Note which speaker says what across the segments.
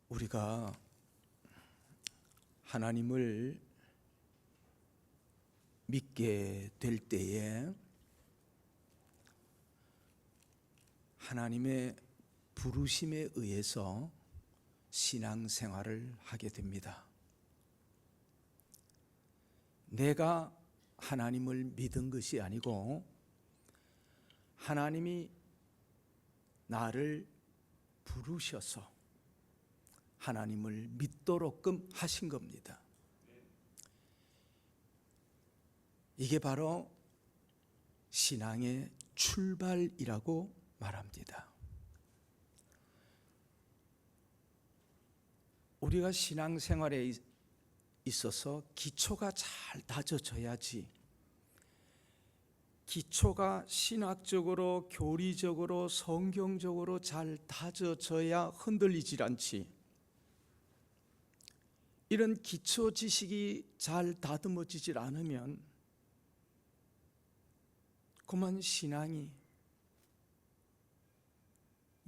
Speaker 1: 우리가 하나님을 믿게 될 때에 하나님의 부르심에 의해서 신앙생활을 하게 됩니다. 내가 하나님을 믿은 것이 아니고 하나님이 나를 부르셔서 하나님을 믿도록끔 하신 겁니다. 이게 바로 신앙의 출발이라고 말합니다. 우리가 신앙생활에 있어서 기초가 잘 다져져야지, 기초가 신학적으로, 교리적으로, 성경적으로 잘 다져져야 흔들리질 않지. 이런 기초 지식이 잘 다듬어지질 않으면 그만 신앙이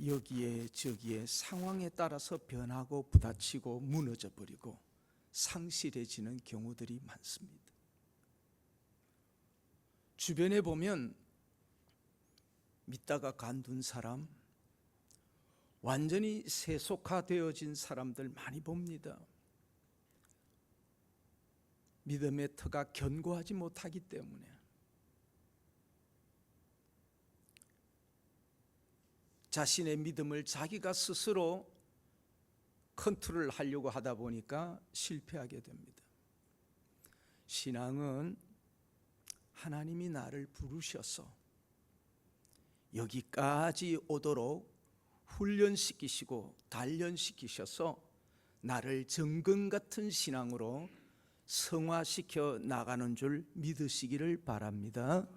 Speaker 1: 여기에 저기에 상황에 따라서 변하고 부딪히고 무너져 버리고 상실해지는 경우들이 많습니다. 주변에 보면 믿다가 간둔 사람, 완전히 세속화되어진 사람들 많이 봅니다. 믿음의 터가 견고하지 못하기 때문에. 자신의 믿음을 자기가 스스로 컨트롤하려고 하다 보니까 실패하게 됩니다. 신앙은 하나님이 나를 부르셔서 여기까지 오도록 훈련시키시고 단련시키셔서 나를 정금 같은 신앙으로 성화시켜 나가는 줄 믿으시기를 바랍니다.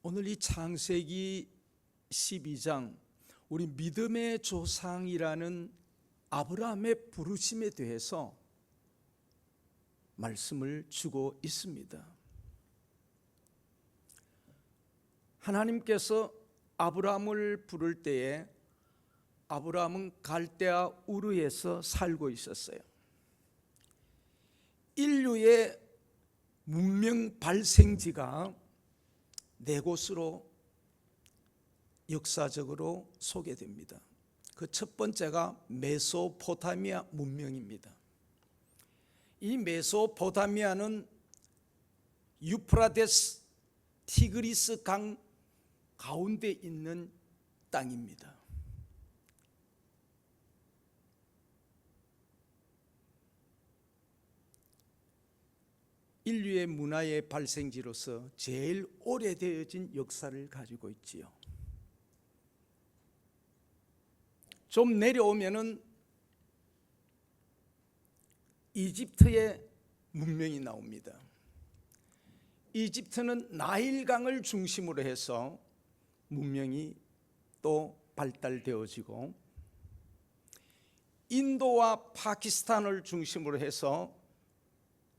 Speaker 1: 오늘 이 창세기 12장, 우리 믿음의 조상이라는 아브라함의 부르심에 대해서 말씀을 주고 있습니다. 하나님께서 아브라함을 부를 때에 아브라함은 갈대아 우르에서 살고 있었어요. 인류의 문명 발생지가 네 곳으로 역사적으로 소개됩니다. 그 첫 번째가 메소포타미아 문명입니다. 이 메소포타미아는 유프라데스 티그리스 강 가운데 있는 땅입니다. 인류의 문화의 발생지로서 제일 오래되어진 역사를 가지고 있지요. 좀 내려오면은 이집트의 문명이 나옵니다. 이집트는 나일강을 중심으로 해서 문명이 또 발달되어지고, 인도와 파키스탄을 중심으로 해서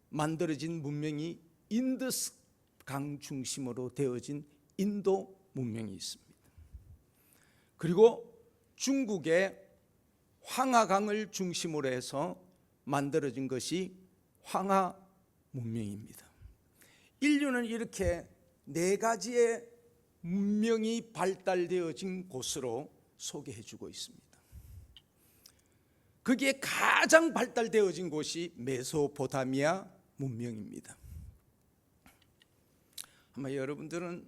Speaker 1: 만들어진 문명이 인더스강 중심으로 되어진 인도 문명이 있습니다. 그리고 중국의 황하강을 중심으로 해서 만들어진 것이 황하 문명입니다. 인류는 이렇게 네 가지의 문명이 발달되어진 곳으로 소개해주고 있습니다. 거기에 가장 발달되어진 곳이 메소포타미아 문명입니다. 아마 여러분들은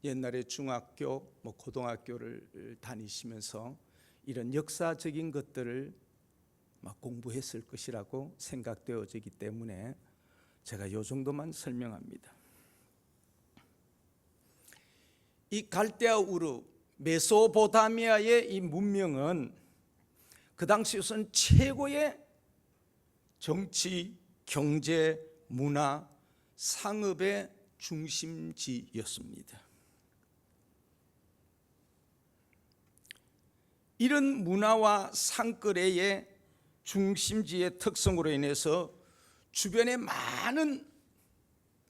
Speaker 1: 옛날에 중학교, 고등학교를 다니시면서 이런 역사적인 것들을 공부했을 것이라고 생각되어지기 때문에 제가 이 정도만 설명합니다. 이 갈대아 우르, 메소포타미아의 이 문명은 그 당시 우선 최고의 정치, 경제, 문화, 상업의 중심지였습니다. 이런 문화와 상거래의 중심지의 특성으로 인해서 주변에 많은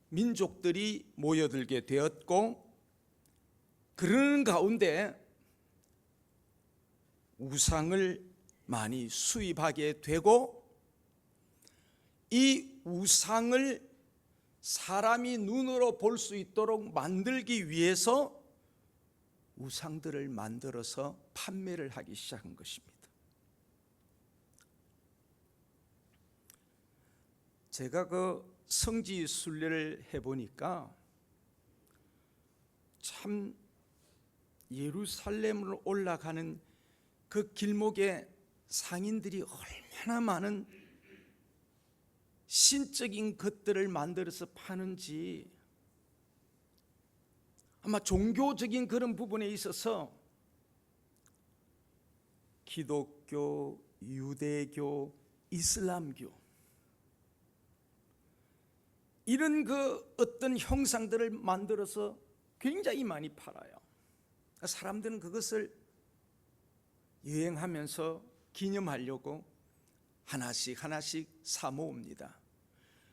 Speaker 1: 민족들이 모여들게 되었고, 그러는 가운데 우상을 많이 수입하게 되고, 이 우상을 사람이 눈으로 볼 수 있도록 만들기 위해서 우상들을 만들어서 판매를 하기 시작한 것입니다. 제가 그 성지 순례를 해보니까 참 예루살렘으로 올라가는 그 길목에 상인들이 얼마나 많은 신적인 것들을 만들어서 파는지, 아마 종교적인 그런 부분에 있어서 기독교, 유대교, 이슬람교 이런 그 어떤 형상들을 만들어서 굉장히 많이 팔아요. 사람들은 그것을 여행하면서 기념하려고 하나씩 하나씩 사 모읍니다.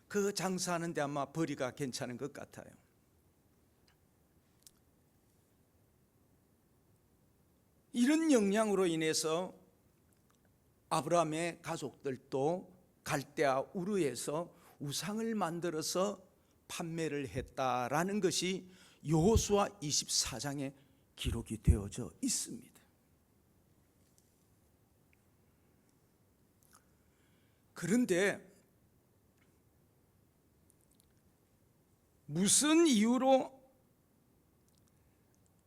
Speaker 1: 그 장사하는데 아마 벌이가 괜찮은 것 같아요. 이런 영향으로 인해서 아브라함의 가족들도 갈대아 우르에서 우상을 만들어서 판매를 했다라는 것이 여호수아 24장에 기록이 되어져 있습니다. 그런데 무슨 이유로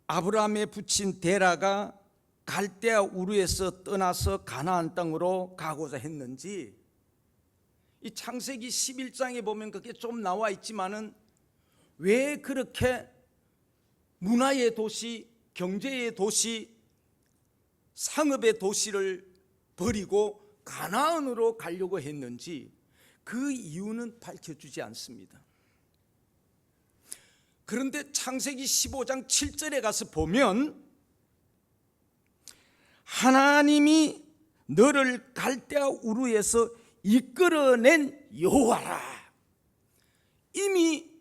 Speaker 1: 아브라함의 부친 데라가 갈대아 우르에서 떠나서 가나안 땅으로 가고자 했는지, 이 창세기 11장에 보면 그게 좀 나와 있지만은 왜 그렇게 문화의 도시, 경제의 도시, 상업의 도시를 버리고 가나안으로 가려고 했는지 그 이유는 밝혀주지 않습니다. 그런데 창세기 15장 7절에 가서 보면 하나님이 너를 갈대아 우르에서 이끌어낸 여호와라. 이미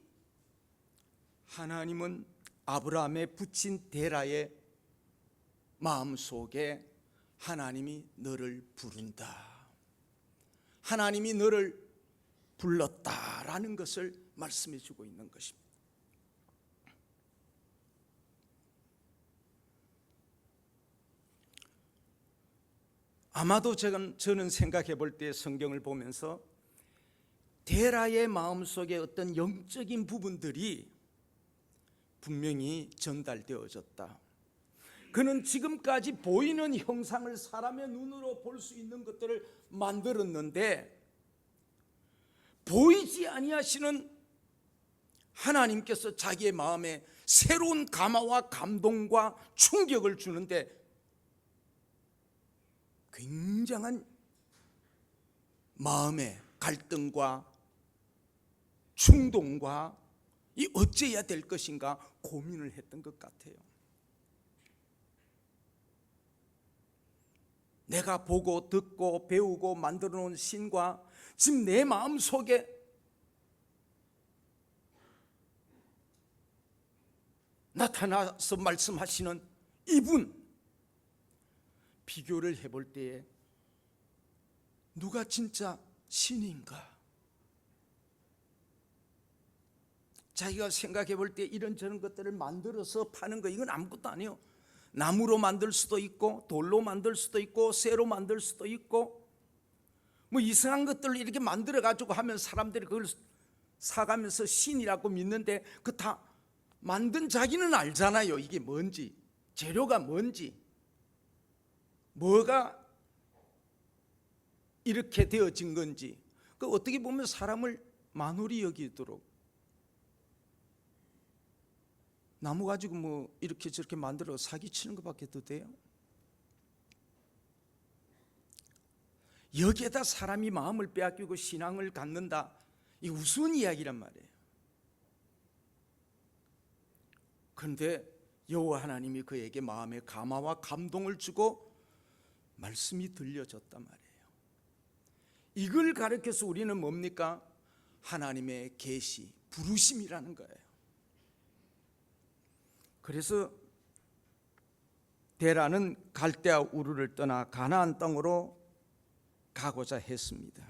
Speaker 1: 하나님은 아브라함의 부친 데라의 마음속에 하나님이 너를 부른다, 하나님이 너를 불렀다라는 것을 말씀해 주고 있는 것입니다. 아마도 저는 생각해 볼 때 성경을 보면서 데라의 마음속에 어떤 영적인 부분들이 분명히 전달되어졌다. 그는 지금까지 보이는 형상을 사람의 눈으로 볼 수 있는 것들을 만들었는데 보이지 아니하시는 하나님께서 자기의 마음에 새로운 감화와 감동과 충격을 주는데 굉장한 마음의 갈등과 충동과 이 어째야 될 것인가 고민을 했던 것 같아요. 내가 보고 듣고 배우고 만들어 놓은 신과 지금 내 마음속에 나타나서 말씀하시는 이분, 비교를 해볼 때에 누가 진짜 신인가? 자기가 생각해 볼 때 이런저런 것들을 만들어서 파는 거, 이건 아무것도 아니에요. 나무로 만들 수도 있고 돌로 만들 수도 있고 쇠로 만들 수도 있고 뭐 이상한 것들을 이렇게 만들어 가지고 하면 사람들이 그걸 사가면서 신이라고 믿는데 그 다 만든 자기는 알잖아요. 이게 뭔지, 재료가 뭔지, 뭐가 이렇게 되어진 건지. 그 어떻게 보면 사람을 만홀히 여기도록 나무 가지고 뭐 이렇게 저렇게 만들어 사기치는 것밖에 더 돼요? 여기에다 사람이 마음을 빼앗기고 신앙을 갖는다, 이 우스운 이야기란 말이에요. 그런데 여호와 하나님이 그에게 마음의 감화와 감동을 주고 말씀이 들려졌단 말이에요. 이걸 가르쳐서 우리는 뭡니까? 하나님의 계시, 부르심이라는 거예요. 그래서 데라는 갈대아 우르를 떠나 가나안 땅으로 가고자 했습니다.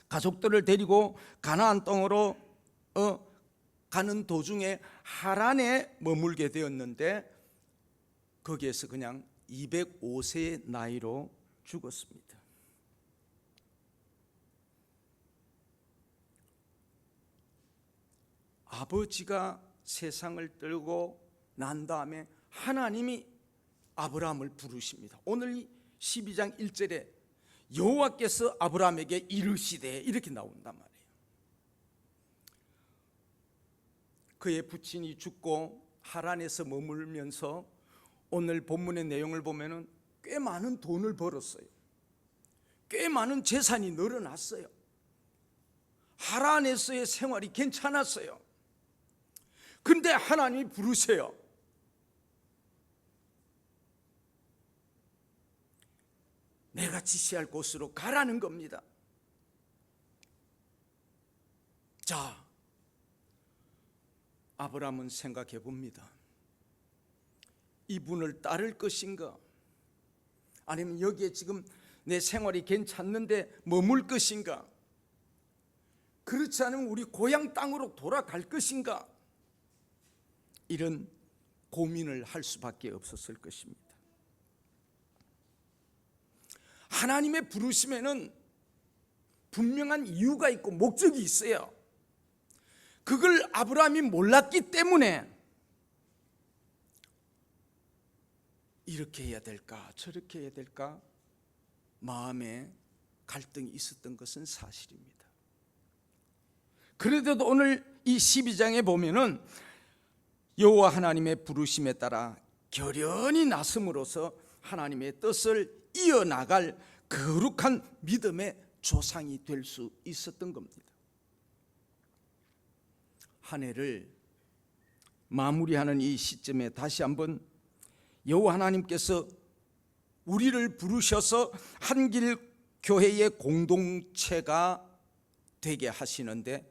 Speaker 1: 가족들을 데리고 가나안 땅으로 가는 도중에 하란에 머물게 되었는데 거기에서 그냥 205세의 나이로 죽었습니다. 아버지가 세상을 떠고 난 다음에 하나님이 아브라함을 부르십니다. 오늘 12장 1절에 여호와께서 아브라함에게 이르시되 이렇게 나온단 말이에요. 그의 부친이 죽고 하란에서 머물면서 오늘 본문의 내용을 보면은 꽤 많은 돈을 벌었어요. 꽤 많은 재산이 늘어났어요. 하란에서의 생활이 괜찮았어요. 근데 하나님이 부르세요. 내가 지시할 곳으로 가라는 겁니다. 자, 아브라함은 생각해 봅니다. 이분을 따를 것인가? 아니면 여기에 지금 내 생활이 괜찮는데 머물 것인가? 그렇지 않으면 우리 고향 땅으로 돌아갈 것인가? 이런 고민을 할 수밖에 없었을 것입니다. 하나님의 부르심에는 분명한 이유가 있고 목적이 있어요. 그걸 아브라함이 몰랐기 때문에 이렇게 해야 될까 저렇게 해야 될까 마음에 갈등이 있었던 것은 사실입니다. 그래도 오늘 이 12장에 보면은 여호와 하나님의 부르심에 따라 결연히 나섬으로써 하나님의 뜻을 이어나갈 거룩한 믿음의 조상이 될 수 있었던 겁니다. 한 해를 마무리하는 이 시점에 다시 한번 여호와 하나님께서 우리를 부르셔서 한길 교회의 공동체가 되게 하시는데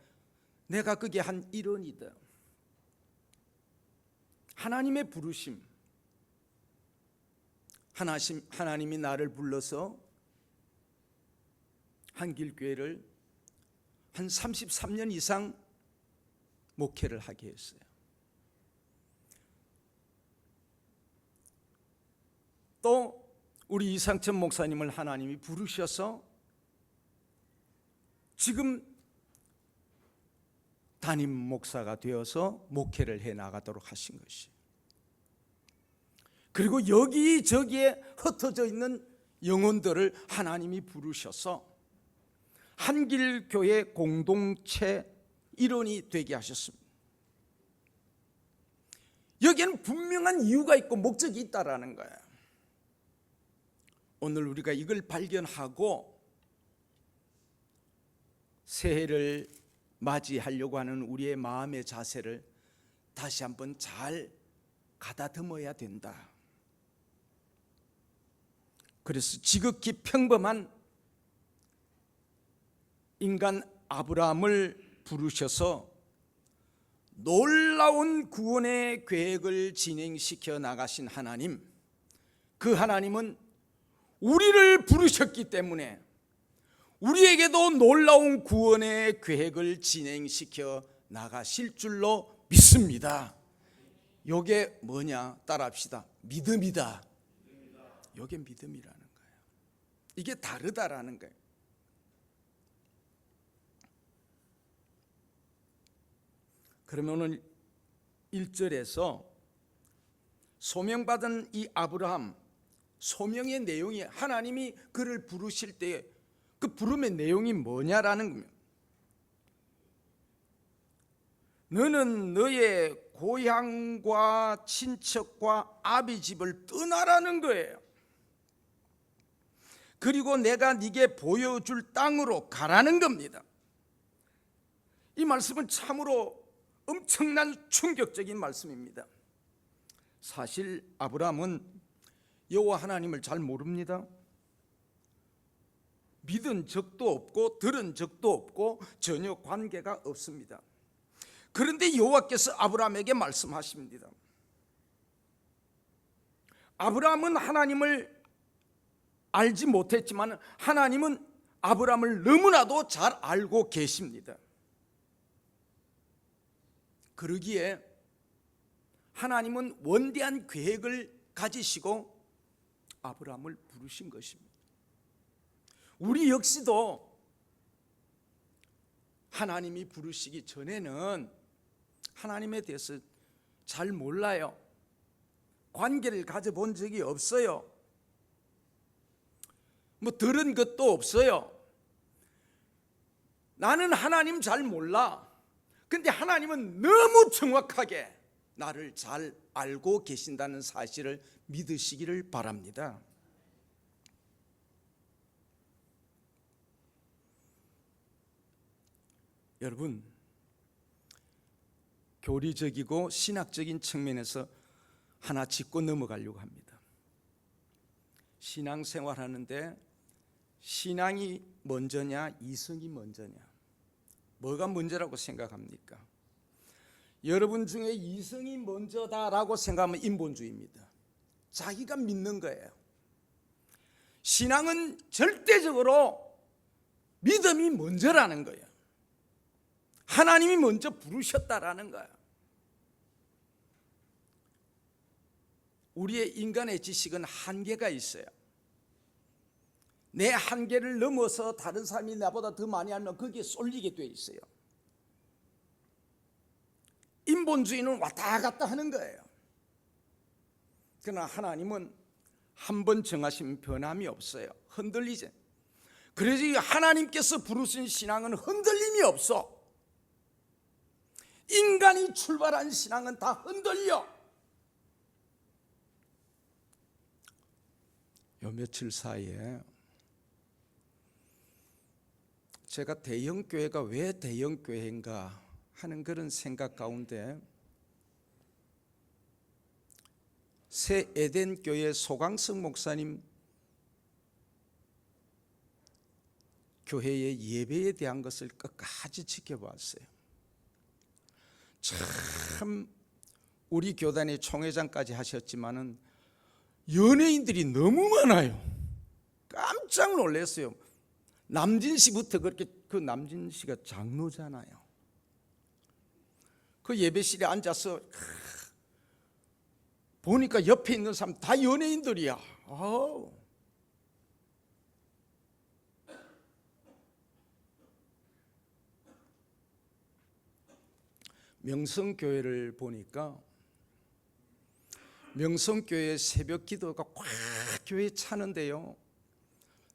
Speaker 1: 내가 그게 한 일원이다. 하나님의 부르심, 하나님이 나를 불러서 한길교회를 한 33년 이상 목회를 하게 했어요. 또 우리 이상천 목사님을 하나님이 부르셔서 지금 담임 목사가 되어서 목회를 해나가도록 하신 것이에요. 그리고 여기저기에 흩어져 있는 영혼들을 하나님이 부르셔서 한길교회 공동체 일원이 되게 하셨습니다. 여기에는 분명한 이유가 있고 목적이 있다라는 거예요. 오늘 우리가 이걸 발견하고 새해를 맞이하려고 하는 우리의 마음의 자세를 다시 한번 잘 가다듬어야 된다. 그래서 지극히 평범한 인간 아브라함을 부르셔서 놀라운 구원의 계획을 진행시켜 나가신 하나님, 그 하나님은 우리를 부르셨기 때문에 우리에게도 놀라운 구원의 계획을 진행시켜 나가실 줄로 믿습니다. 이게 뭐냐? 따라합시다. 믿음이다. 이게 믿음이라는 거예요. 이게 다르다라는 거예요. 그러면 오늘 1절에서 소명받은 이 아브라함, 소명의 내용이 하나님이 그를 부르실 때 그 부름의 내용이 뭐냐라는 겁니다. 너는 너의 고향과 친척과 아비 집을 떠나라는 거예요. 그리고 내가 네게 보여줄 땅으로 가라는 겁니다. 이 말씀은 참으로 엄청난 충격적인 말씀입니다. 사실 아브라함은 여호와 하나님을 잘 모릅니다. 믿은 적도 없고 들은 적도 없고 전혀 관계가 없습니다. 그런데 여호와께서 아브라함에게 말씀하십니다. 아브라함은 하나님을 알지 못했지만 하나님은 아브라함을 너무나도 잘 알고 계십니다. 그러기에 하나님은 원대한 계획을 가지시고 아브라함을 부르신 것입니다. 우리 역시도 하나님이 부르시기 전에는 하나님에 대해서 잘 몰라요. 관계를 가져본 적이 없어요. 뭐 들은 것도 없어요. 나는 하나님 잘 몰라. 근데 하나님은 너무 정확하게 나를 잘 알고 계신다는 사실을 믿으시기를 바랍니다. 여러분, 교리적이고 신학적인 측면에서 하나 짚고 넘어가려고 합니다. 신앙생활 하는데 신앙이 먼저냐 이성이 먼저냐, 뭐가 먼저라고 생각합니까? 여러분 중에 이성이 먼저다라고 생각하면 인본주의입니다. 자기가 믿는 거예요. 신앙은 절대적으로 믿음이 먼저라는 거예요. 하나님이 먼저 부르셨다라는 거예요. 우리의 인간의 지식은 한계가 있어요. 내 한계를 넘어서 다른 사람이 나보다 더 많이 알면 거기에 쏠리게 돼 있어요. 인본주의는 왔다 갔다 하는 거예요. 그러나 하나님은 한 번 정하시면 변함이 없어요. 흔들리지. 그래서 하나님께서 부르신 신앙은 흔들림이 없어. 인간이 출발한 신앙은 다 흔들려. 요 며칠 사이에 제가 대형교회가 왜 대형교회인가 하는 그런 생각 가운데 새 에덴교회 소강석 목사님 교회의 예배에 대한 것을 끝까지 지켜봤어요. 참 우리 교단의 총회장까지 하셨지만은 연예인들이 너무 많아요. 깜짝 놀랐어요. 남진 씨부터 그렇게, 그 남진 씨가 장로잖아요. 그 예배실에 앉아서 보니까 옆에 있는 사람 다 연예인들이야. 명성교회를 보니까 명성교회 새벽 기도가 꽉 교회 차는데요,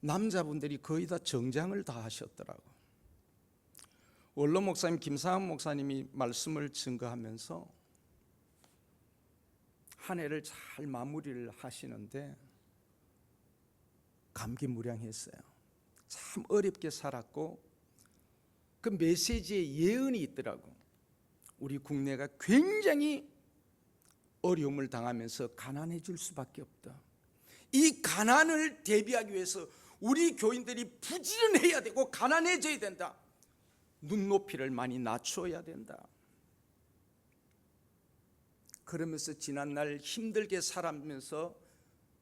Speaker 1: 남자분들이 거의 다 정장을 다 하셨더라고. 원로 목사님 김상환 목사님이 말씀을 증거하면서 한 해를 잘 마무리를 하시는데 감기무량했어요. 참 어렵게 살았고 그 메시지에 예언이 있더라고. 우리 국내가 굉장히 어려움을 당하면서 가난해질 수밖에 없다. 이 가난을 대비하기 위해서 우리 교인들이 부지런해야 되고 가난해져야 된다. 눈높이를 많이 낮춰야 된다. 그러면서 지난날 힘들게 살아면서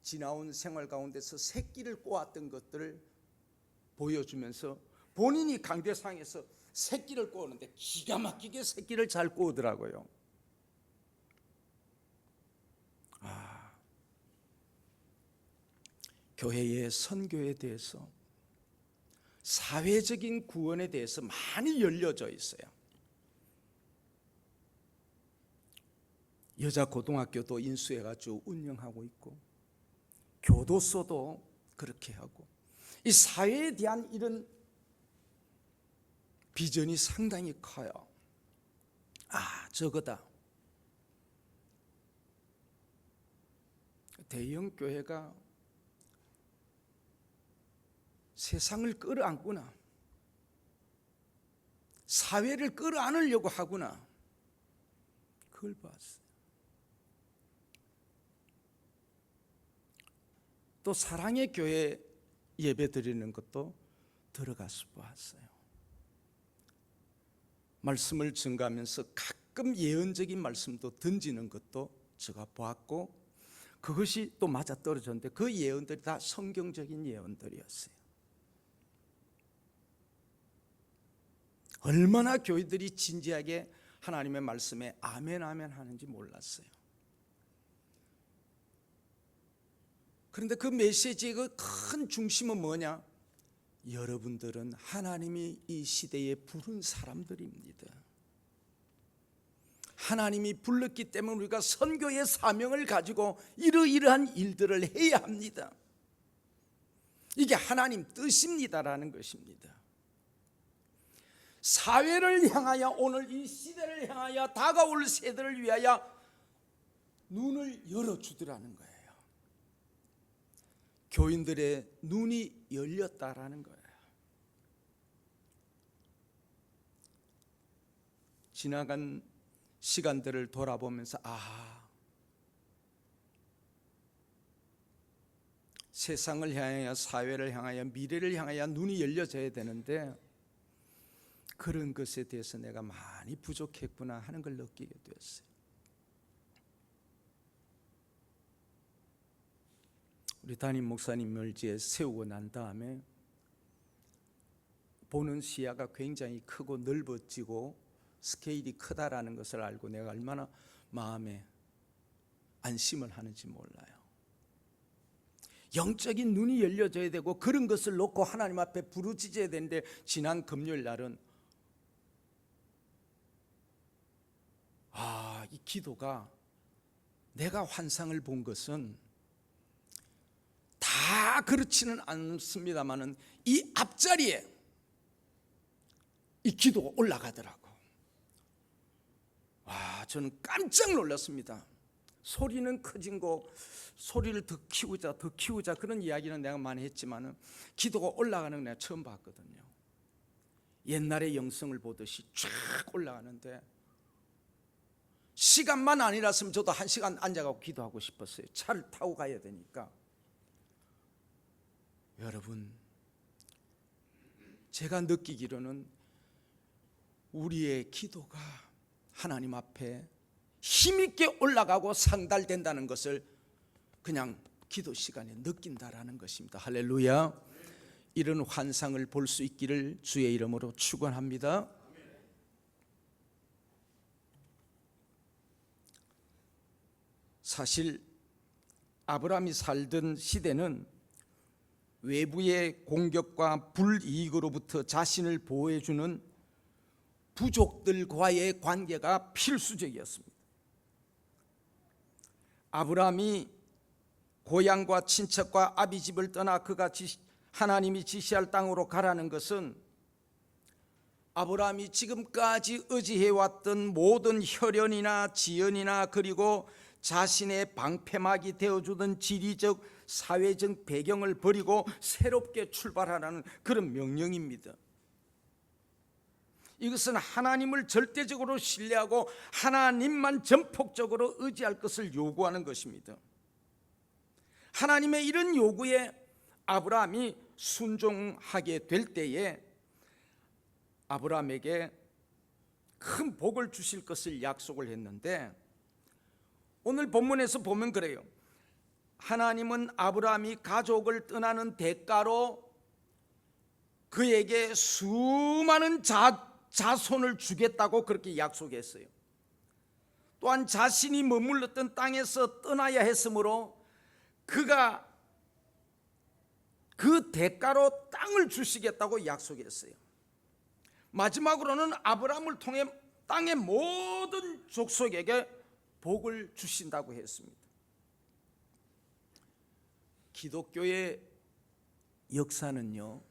Speaker 1: 지나온 생활 가운데서 새끼를 꼬았던 것들을 보여주면서 본인이 강대상에서 새끼를 꼬는데 기가 막히게 새끼를 잘 꼬더라고요. 교회의 선교에 대해서, 사회적인 구원에 대해서 많이 열려져 있어요. 여자 고등학교도 인수해가지고 운영하고 있고 교도소도 그렇게 하고, 이 사회에 대한 이런 비전이 상당히 커요. 저거다. 대형 교회가 세상을 끌어안구나, 사회를 끌어안으려고 하구나, 그걸 봤어요. 또 사랑의 교회 예배 드리는 것도 들어가서 보았어요. 말씀을 증거하면서 가끔 예언적인 말씀도 던지는 것도 제가 보았고, 그것이 또 맞아떨어졌는데 그 예언들이 다 성경적인 예언들이었어요. 얼마나 교회들이 진지하게 하나님의 말씀에 아멘 아멘 하는지 몰랐어요. 그런데 그 메시지의 그 큰 중심은 뭐냐? 여러분들은 하나님이 이 시대에 부른 사람들입니다. 하나님이 불렀기 때문에 우리가 선교의 사명을 가지고 이러이러한 일들을 해야 합니다. 이게 하나님 뜻입니다라는 것입니다. 사회를 향하여, 오늘 이 시대를 향하여, 다가올 세대를 위하여 눈을 열어주더라는 거예요. 교인들의 눈이 열렸다라는 거예요. 지나간 시간들을 돌아보면서 세상을 향하여, 사회를 향하여, 미래를 향하여 눈이 열려져야 되는데 그런 것에 대해서 내가 많이 부족했구나 하는 걸 느끼게 되었어요. 우리 담임 목사님 멸지에 세우고 난 다음에 보는 시야가 굉장히 크고 넓어지고 스케일이 크다라는 것을 알고 내가 얼마나 마음에 안심을 하는지 몰라요. 영적인 눈이 열려져야 되고 그런 것을 놓고 하나님 앞에 부르짖어야 되는데, 지난 금요일 날은 이 기도가, 내가 환상을 본 것은 다 그렇지는 않습니다만은 이 앞자리에 이 기도가 올라가더라고. 저는 깜짝 놀랐습니다. 소리는 커진 거, 소리를 더 키우자 그런 이야기는 내가 많이 했지만은 기도가 올라가는 거 내가 처음 봤거든요. 옛날에 영성을 보듯이 쫙 올라가는데, 시간만 아니랐으면 저도 1시간 앉아가고 기도하고 싶었어요. 차를 타고 가야 되니까. 여러분, 제가 느끼기로는 우리의 기도가 하나님 앞에 힘있게 올라가고 상달된다는 것을 그냥 기도 시간에 느낀다라는 것입니다. 할렐루야. 이런 환상을 볼 수 있기를 주의 이름으로 축원합니다. 사실 아브라함이 살던 시대는 외부의 공격과 불이익으로부터 자신을 보호해주는 부족들과의 관계가 필수적이었습니다. 아브라함이 고향과 친척과 아비집을 떠나 그가 하나님이 지시할 땅으로 가라는 것은 아브라함이 지금까지 의지해왔던 모든 혈연이나 지연이나 그리고 자신의 방패막이 되어주던 지리적 사회적 배경을 버리고 새롭게 출발하라는 그런 명령입니다. 이것은 하나님을 절대적으로 신뢰하고 하나님만 전폭적으로 의지할 것을 요구하는 것입니다. 하나님의 이런 요구에 아브라함이 순종하게 될 때에 아브라함에게 큰 복을 주실 것을 약속을 했는데, 오늘 본문에서 보면 그래요. 하나님은 아브라함이 가족을 떠나는 대가로 그에게 수많은 자손을 주겠다고 그렇게 약속했어요. 또한 자신이 머물렀던 땅에서 떠나야 했으므로 그가 그 대가로 땅을 주시겠다고 약속했어요. 마지막으로는 아브라함을 통해 땅의 모든 족속에게 복을 주신다고 했습니다. 기독교의 역사는요,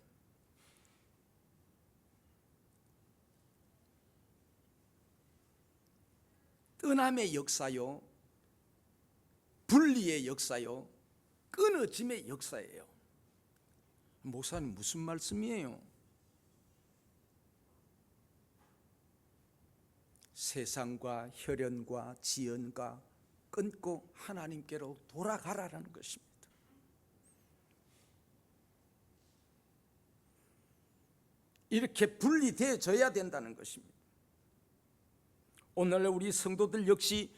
Speaker 1: 떠남의 역사요, 분리의 역사요, 끊어짐의 역사예요. 목사님 무슨 말씀이에요? 세상과 혈연과 지연과 끊고 하나님께로 돌아가라는 것입니다. 이렇게 분리되어져야 된다는 것입니다. 오늘날 우리 성도들 역시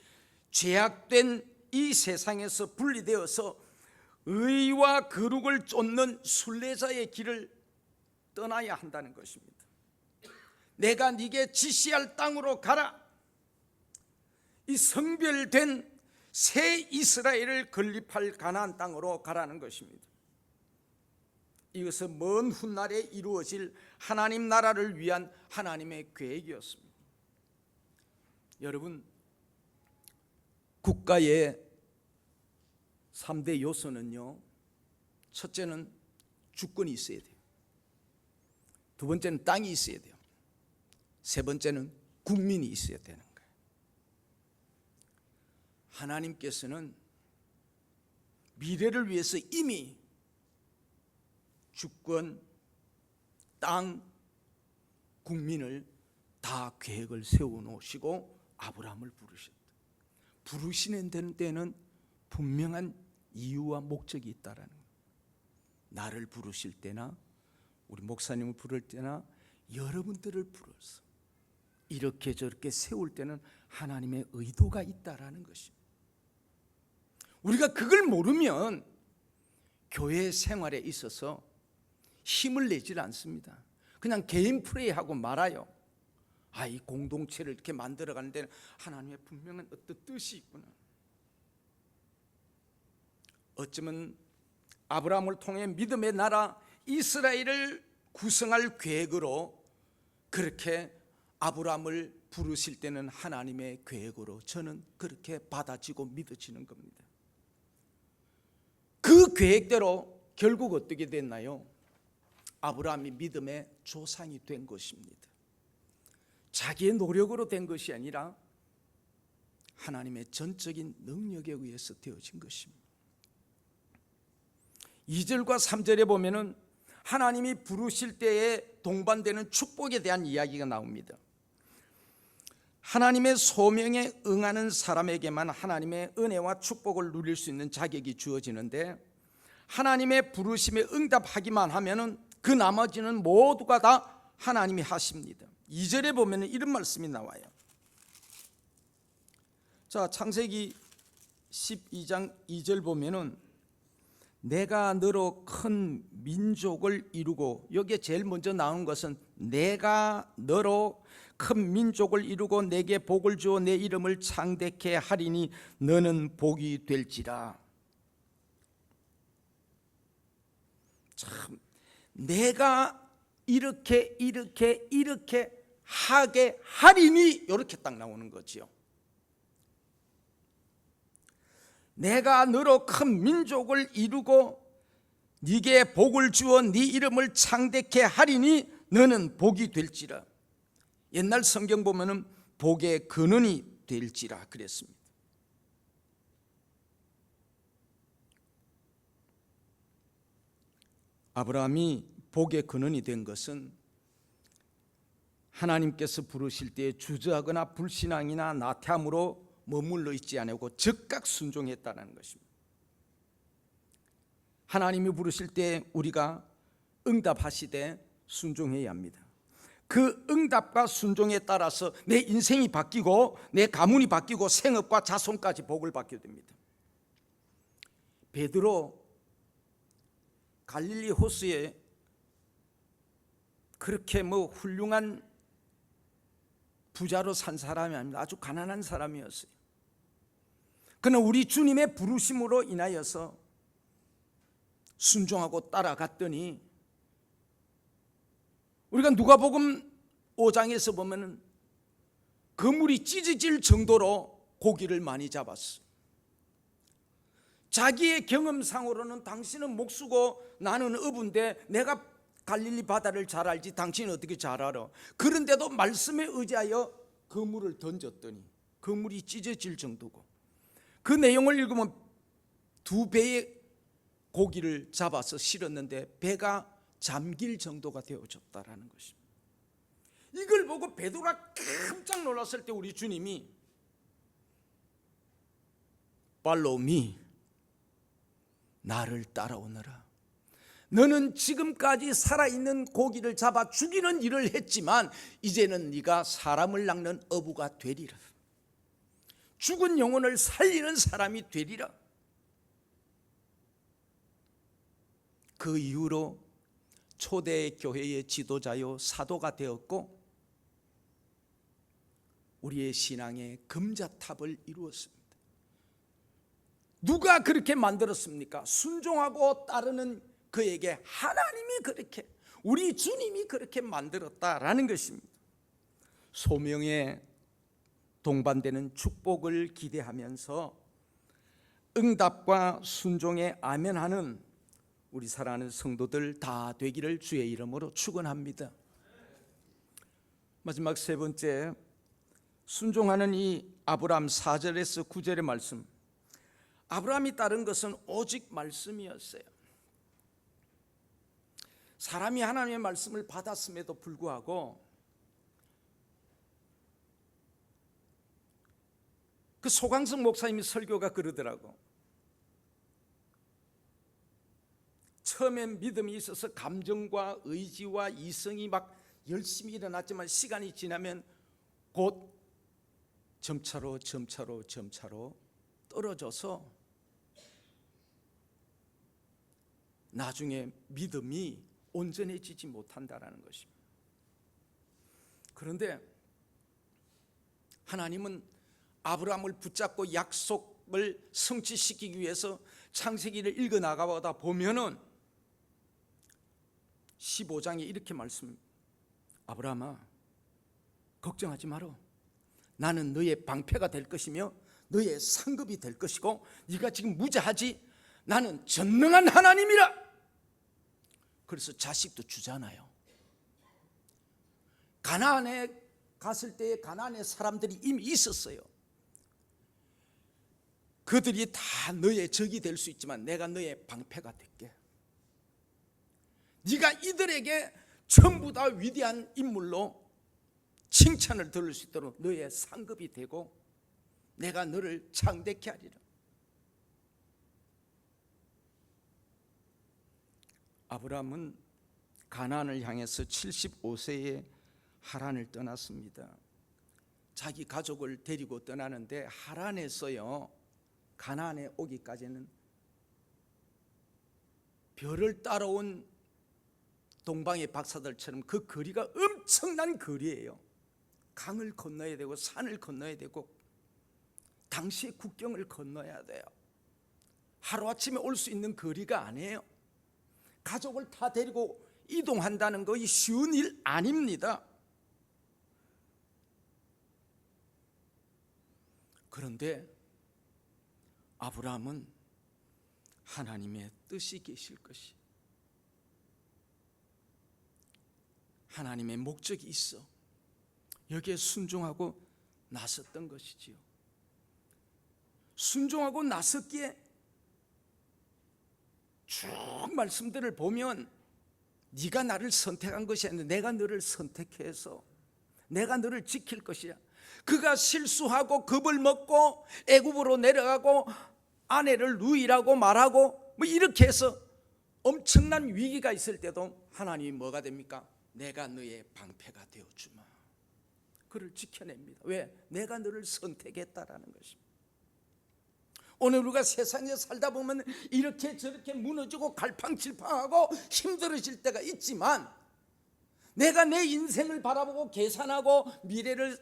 Speaker 1: 죄악된 이 세상에서 분리되어서 의와 거룩을 쫓는 순례자의 길을 떠나야 한다는 것입니다. 내가 네게 지시할 땅으로 가라. 이 성별된 새 이스라엘을 건립할 가나안 땅으로 가라는 것입니다. 이것은 먼 훗날에 이루어질 하나님 나라를 위한 하나님의 계획이었습니다. 여러분, 국가의 3대 요소는요, 첫째는 주권이 있어야 돼요. 두 번째는 땅이 있어야 돼요. 세 번째는 국민이 있어야 되는 거예요. 하나님께서는 미래를 위해서 이미 주권, 땅, 국민을 다 계획을 세워놓으시고 아브라함을 부르셨다. 부르시는 데는 분명한 이유와 목적이 있다라는 거예요. 나를 부르실 때나 우리 목사님을 부를 때나 여러분들을 불러서 이렇게 저렇게 세울 때는 하나님의 의도가 있다라는 것입니다. 우리가 그걸 모르면 교회 생활에 있어서 힘을 내질 않습니다. 그냥 개인 프레이하고 말아요. 이 공동체를 이렇게 만들어가는 데는 하나님의 분명한 어떤 뜻이 있구나. 어쩌면 아브라함을 통해 믿음의 나라 이스라엘을 구성할 계획으로 그렇게 아브라함을 부르실 때는 하나님의 계획으로 저는 그렇게 받아지고 믿어지는 겁니다. 그 계획대로 결국 어떻게 됐나요? 아브라함이 믿음의 조상이 된 것입니다. 자기의 노력으로 된 것이 아니라 하나님의 전적인 능력에 의해서 되어진 것입니다. 2절과 3절에 보면은 하나님이 부르실 때에 동반되는 축복에 대한 이야기가 나옵니다. 하나님의 소명에 응하는 사람에게만 하나님의 은혜와 축복을 누릴 수 있는 자격이 주어지는데, 하나님의 부르심에 응답하기만 하면은 그 나머지는 모두가 다 하나님이 하십니다. 2절에 보면은 이런 말씀이 나와요. 자, 창세기 12장 2절 보면은 내가 너로 큰 민족을 이루고, 여기에 제일 먼저 나온 것은 내가 너로 큰 민족을 이루고 내게 복을 주어 내 이름을 창대케 하리니 너는 복이 될지라. 참, 내가 이렇게 하게 하리니 이렇게 딱 나오는 거지요. 내가 너로 큰 민족을 이루고 네게 복을 주어 네 이름을 창대케 하리니 너는 복이 될지라. 옛날 성경 보면은 복의 근원이 될지라 그랬습니다. 아브라함이 복의 근원이 된 것은 하나님께서 부르실 때 주저하거나 불신앙이나 나태함으로 머물러 있지 않고 즉각 순종했다는 것입니다. 하나님이 부르실 때 우리가 응답하시되 순종해야 합니다. 그 응답과 순종에 따라서 내 인생이 바뀌고 내 가문이 바뀌고 생업과 자손까지 복을 받게 됩니다. 베드로 갈릴리 호수에 그렇게 훌륭한 부자로 산 사람이 아닙니다. 아주 가난한 사람이었어요. 그러나 우리 주님의 부르심으로 인하여서 순종하고 따라갔더니, 우리가 누가복음 5장에서 보면은 그물이 찢어질 정도로 고기를 많이 잡았어. 자기의 경험상으로는 당신은 목수고 나는 어부인데 내가 갈릴리 바다를 잘 알지 당신은 어떻게 잘 알아? 그런데도 말씀에 의지하여 그물을 던졌더니 그물이 찢어질 정도고, 그 내용을 읽으면 2배의 고기를 잡아서 실었는데 배가 잠길 정도가 되어졌다라는 것입니다. 이걸 보고 베드로가 깜짝 놀랐을 때 우리 주님이 Follow me, 나를 따라오너라. 너는 지금까지 살아있는 고기를 잡아 죽이는 일을 했지만 이제는 네가 사람을 낚는 어부가 되리라. 죽은 영혼을 살리는 사람이 되리라. 그 이후로 초대 교회의 지도자요 사도가 되었고 우리의 신앙의 금자탑을 이루었습니다. 누가 그렇게 만들었습니까? 순종하고 따르는 그에게 하나님이 그렇게, 우리 주님이 그렇게 만들었다라는 것입니다. 소명에 동반되는 축복을 기대하면서 응답과 순종에 아멘하는 우리 사랑하는 성도들 다 되기를 주의 이름으로 축원합니다. 마지막 세 번째, 순종하는 이 아브라함 4절에서 9절의 말씀. 아브라함이 따른 것은 오직 말씀이었어요. 사람이 하나님의 말씀을 받았음에도 불구하고 그 소강성 목사님이 설교가 그러더라고. 처음엔 믿음이 있어서 감정과 의지와 이성이 막 열심히 일어났지만 시간이 지나면 곧 점차로 떨어져서 나중에 믿음이 온전해지지 못한다라는 것입니다. 그런데 하나님은 아브라함을 붙잡고 약속을 성취시키기 위해서 창세기를 읽어 나가다 보면은 15장에 이렇게 말씀합니다. 아브라함아, 걱정하지 마라. 나는 너의 방패가 될 것이며 너의 상급이 될 것이고 네가 지금 무자하지? 나는 전능한 하나님이라. 그래서 자식도 주잖아요. 가나안에 갔을 때에 가나안의 사람들이 이미 있었어요. 그들이 다 너의 적이 될 수 있지만 내가 너의 방패가 될게. 네가 이들에게 전부 다 위대한 인물로 칭찬을 들을 수 있도록 너의 상급이 되고 내가 너를 창대케 하리라. 아브라함은 가나안을 향해서 75세에 하란을 떠났습니다. 자기 가족을 데리고 떠나는데 하란에서요 가나안에 오기까지는 별을 따라온 동방의 박사들처럼 그 거리가 엄청난 거리예요. 강을 건너야 되고 산을 건너야 되고 당시의 국경을 건너야 돼요. 하루아침에 올 수 있는 거리가 아니에요. 가족을 다 데리고 이동한다는 것이 쉬운 일 아닙니다. 그런데 아브라함은 하나님의 뜻이 계실 것이, 하나님의 목적이 있어 여기에 순종하고 나섰던 것이지요. 순종하고 나섰기에 쭉 말씀들을 보면 네가 나를 선택한 것이 아니라 내가 너를 선택해서 내가 너를 지킬 것이야. 그가 실수하고 겁을 먹고 애굽으로 내려가고 아내를 누이라고 말하고 뭐 이렇게 해서 엄청난 위기가 있을 때도 하나님이 뭐가 됩니까? 내가 너의 방패가 되어주마. 그를 지켜냅니다. 왜? 내가 너를 선택했다라는 것입니다. 오늘 우리가 세상에 살다 보면 이렇게 저렇게 무너지고 갈팡질팡하고 힘들어질 때가 있지만 내가 내 인생을 바라보고 계산하고 미래를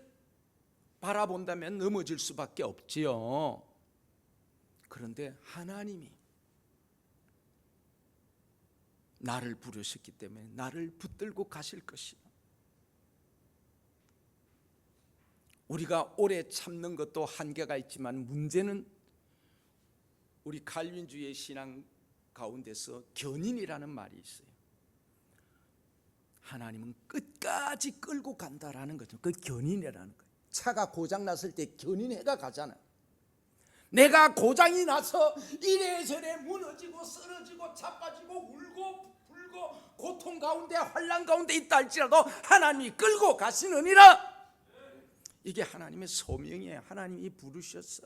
Speaker 1: 바라본다면 넘어질 수밖에 없지요. 그런데 하나님이 나를 부르셨기 때문에 나를 붙들고 가실 것이요. 우리가 오래 참는 것도 한계가 있지만 문제는 우리 칼빈주의 신앙 가운데서 견인이라는 말이 있어요. 하나님은 끝까지 끌고 간다라는 거죠. 그 견인이라는 거예요. 차가 고장 났을 때 견인해가 가잖아요. 내가 고장이 나서 이래저래 무너지고 쓰러지고 자빠지고 울고 불고 고통 가운데 환난 가운데 있다 할지라도 하나님이 끌고 가시느니라. 이게 하나님의 소명이에요. 하나님이 부르셨어.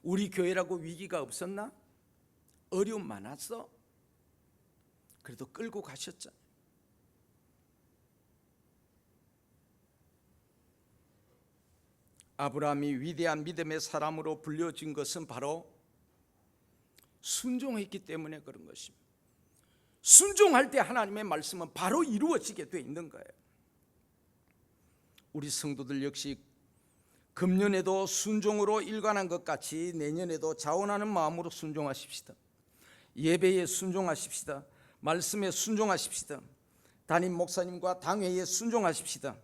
Speaker 1: 우리 교회라고 위기가 없었나? 어려움 많았어? 그래도 끌고 가셨잖아요. 아브라함이 위대한 믿음의 사람으로 불려진 것은 바로 순종했기 때문에 그런 것입니다. 순종할 때 하나님의 말씀은 바로 이루어지게 돼 있는 거예요. 우리 성도들 역시 금년에도 순종으로 일관한 것 같이 내년에도 자원하는 마음으로 순종하십시다. 예배에 순종하십시다. 말씀에 순종하십시다. 담임 목사님과 당회에 순종하십시다.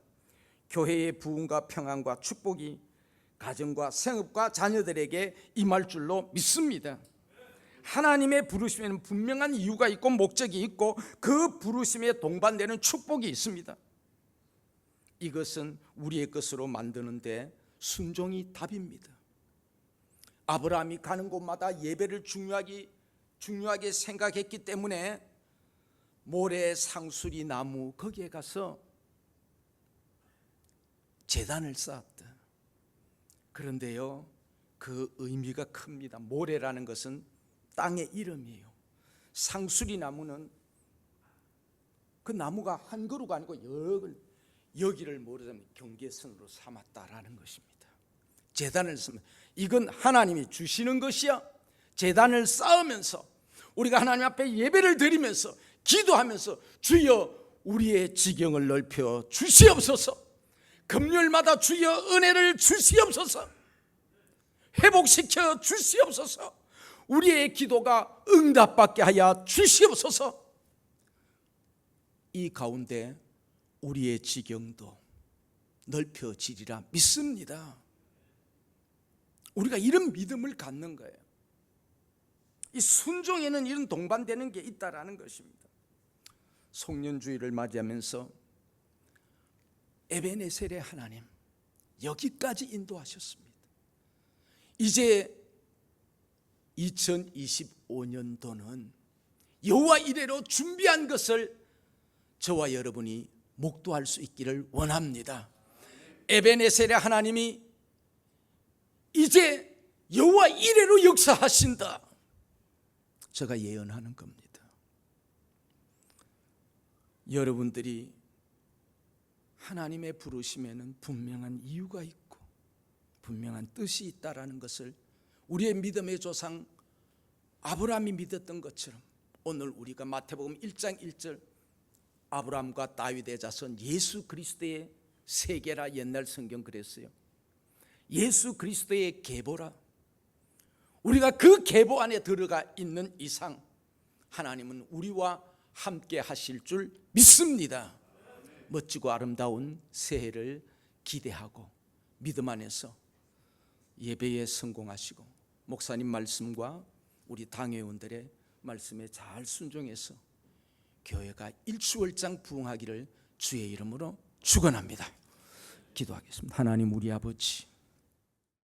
Speaker 1: 교회의 부흥과 평안과 축복이 가정과 생업과 자녀들에게 임할 줄로 믿습니다. 하나님의 부르심에는 분명한 이유가 있고 목적이 있고 그 부르심에 동반되는 축복이 있습니다. 이것은 우리의 것으로 만드는데 순종이 답입니다. 아브라함이 가는 곳마다 예배를 중요하게 생각했기 때문에 모래 상수리 나무 거기에 가서 제단을 쌓았다. 그런데요, 그 의미가 큽니다. 모래라는 것은 땅의 이름이에요. 상수리 나무는 그 나무가 한 그루가 아니고 여기를 모르자면 경계선으로 삼았다라는 것입니다. 제단을 쓰면 이건 하나님이 주시는 것이야. 제단을 쌓으면서 우리가 하나님 앞에 예배를 드리면서 기도하면서 주여 우리의 지경을 넓혀 주시옵소서, 금요일마다 주여 은혜를 주시옵소서, 회복시켜 주시옵소서, 우리의 기도가 응답받게 하여 주시옵소서. 이 가운데 우리의 지경도 넓혀지리라 믿습니다. 우리가 이런 믿음을 갖는 거예요. 이 순종에는 이런 동반되는 게 있다라는 것입니다. 송년주의를 맞이하면서 에베네셀의 하나님 여기까지 인도하셨습니다. 이제 2025년도는 여호와 이레로 준비한 것을 저와 여러분이 목도할 수 있기를 원합니다. 에베네셀의 하나님이 이제 여호와 이레로 역사하신다. 제가 예언하는 겁니다. 여러분들이 하나님의 부르심에는 분명한 이유가 있고 분명한 뜻이 있다라는 것을 우리의 믿음의 조상 아브라함이 믿었던 것처럼 오늘 우리가 마태복음 1장 1절 아브라함과 다윗의 자손 예수 그리스도의 세계라 옛날 성경 그랬어요. 예수 그리스도의 계보라. 우리가 그 계보 안에 들어가 있는 이상 하나님은 우리와 함께 하실 줄 믿습니다. 멋지고 아름다운 새해를 기대하고 믿음 안에서 예배에 성공하시고 목사님 말씀과 우리 당회원들의 말씀에 잘 순종해서 교회가 일취월장 부흥하기를 주의 이름으로 축원합니다. 기도하겠습니다. 하나님 우리 아버지,